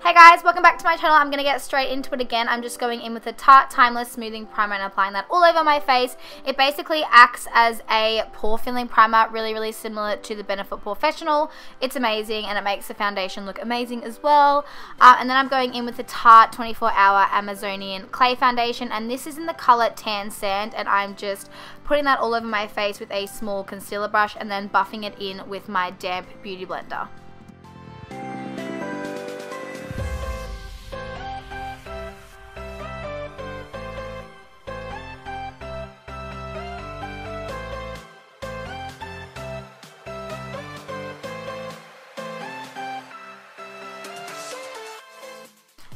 Hey guys, welcome back to my channel. I'm going to get straight into it again. I'm just going in with the Tarte Timeless Smoothing Primer and applying that all over my face. It basically acts as a pore filling primer, really similar to the Benefit Professional. It's amazing and it makes the foundation look amazing as well. And then I'm going in with the Tarte 24-Hour Amazonian Clay Foundation, and this is in the color Tan Sand, and I'm just putting that all over my face with a small concealer brush and then buffing it in with my damp beauty blender.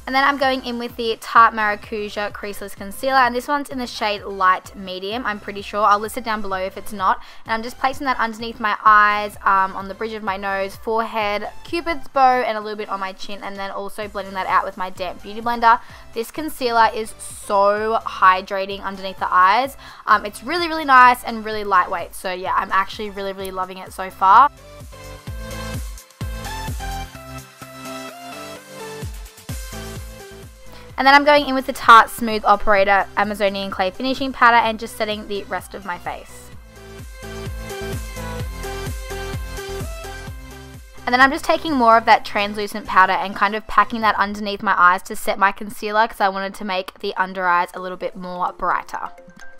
And then I'm going in with the Tarte Maracuja Creaseless Concealer, and this one's in the shade Light Medium, I'm pretty sure. I'll list it down below if it's not. And I'm just placing that underneath my eyes, on the bridge of my nose, forehead, Cupid's bow, and a little bit on my chin, and then also blending that out with my damp beauty blender. This concealer is so hydrating underneath the eyes. It's really nice and really lightweight. So yeah, I'm actually really loving it so far. And then I'm going in with the Tarte Smooth Operator Amazonian Clay Finishing Powder and just setting the rest of my face. And then I'm just taking more of that translucent powder and kind of packing that underneath my eyes to set my concealer, because I wanted to make the under eyes a little bit more brighter.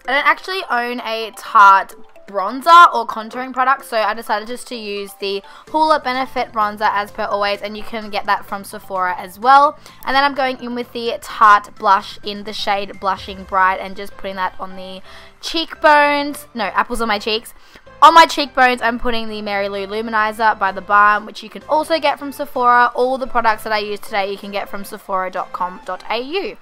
I don't actually own a Tarte bronzer or contouring product, so I decided just to use the Hoola Benefit bronzer as per always, and you can get that from Sephora as well. And then I'm going in with the Tarte blush in the shade Blushing Bright and just putting that on the cheekbones, no, apples on my cheeks. On my cheekbones, I'm putting the Mary Lou Luminizer by The Balm, which you can also get from Sephora. All the products that I use today you can get from sephora.com.au.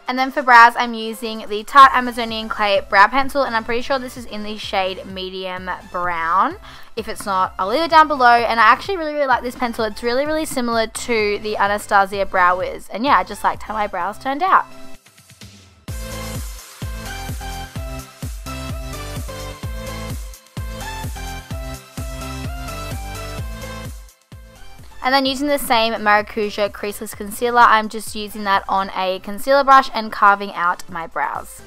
And then for brows, I'm using the Tarte Amazonian Clay Brow Pencil, and I'm pretty sure this is in the shade Medium Brown. If it's not, I'll leave it down below. And I actually really like this pencil. It's really similar to the Anastasia Brow Wiz. And yeah, I just liked how my brows turned out. And then using the same Maracuja Creaseless Concealer, I'm just using that on a concealer brush and carving out my brows.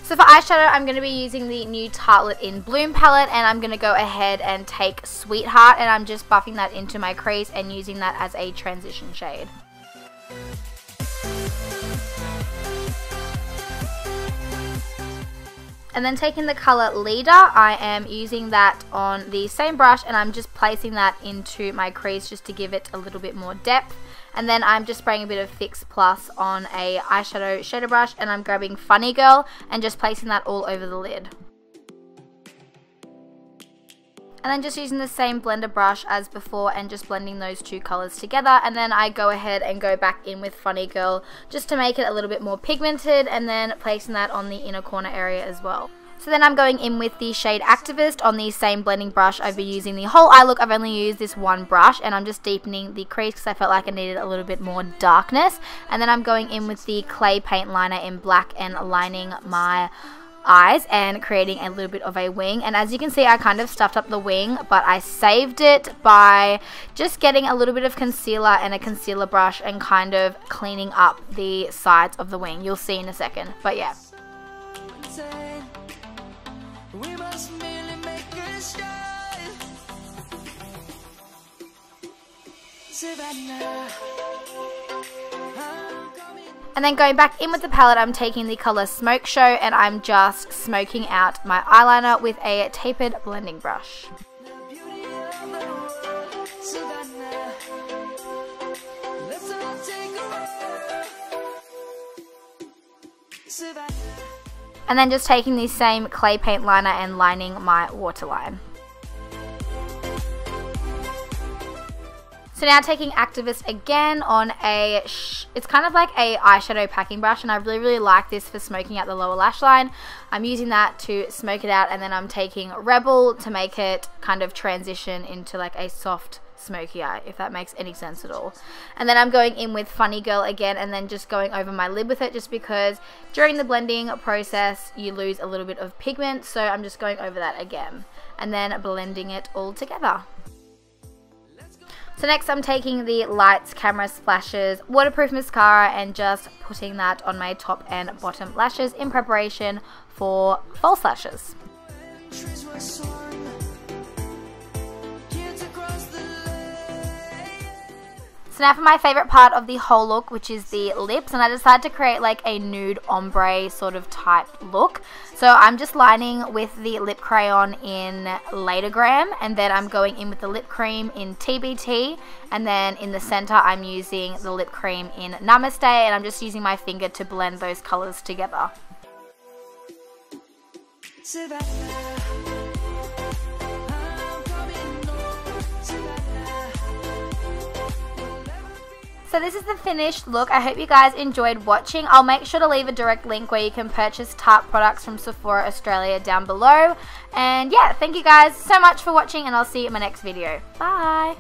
So for eyeshadow, I'm going to be using the new Tartelette in Bloom palette, and I'm going to go ahead and take Sweetheart, and I'm just buffing that into my crease and using that as a transition shade. And then taking the color Leader, I am using that on the same brush, and I'm just placing that into my crease just to give it a little bit more depth. And then I'm just spraying a bit of Fix Plus on a eyeshadow shader brush, and I'm grabbing Funny Girl and just placing that all over the lid. And then just using the same blender brush as before and just blending those two colors together. And then I go ahead and go back in with Funny Girl just to make it a little bit more pigmented, and then placing that on the inner corner area as well. So then I'm going in with the shade Activist on the same blending brush. I've been using the whole eye look. I've only used this one brush, and I'm just deepening the crease because I felt like I needed a little bit more darkness. And then I'm going in with the clay paint liner in black and lining my eyes and creating a little bit of a wing. And as you can see, I kind of stuffed up the wing, but I saved it by just getting a little bit of concealer and a concealer brush and kind of cleaning up the sides of the wing. You'll see in a second, but yeah. And then going back in with the palette, I'm taking the color Smoke Show, and I'm just smoking out my eyeliner with a tapered blending brush. And then just taking the same clay paint liner and lining my waterline. So now taking Activist again on a, it's kind of like a eyeshadow packing brush, and I really like this for smoking out the lower lash line. I'm using that to smoke it out, and then I'm taking Rebel to make it kind of transition into like a soft smoky eye, if that makes any sense at all. And then I'm going in with Funny Girl again, and then just going over my lid with it, just because during the blending process you lose a little bit of pigment, so I'm just going over that again and then blending it all together. So next I'm taking the Lights Camera Splashes waterproof mascara and just putting that on my top and bottom lashes in preparation for false lashes. So now for my favourite part of the whole look, which is the lips, and I decided to create like a nude ombre sort of type look. So I'm just lining with the lip crayon in Latergram, and then I'm going in with the lip cream in TBT, and then in the centre I'm using the lip cream in Namaste, and I'm just using my finger to blend those colours together. So this is the finished look. I hope you guys enjoyed watching. I'll make sure to leave a direct link where you can purchase Tarte products from Sephora Australia down below. And yeah, thank you guys so much for watching, and I'll see you in my next video. Bye!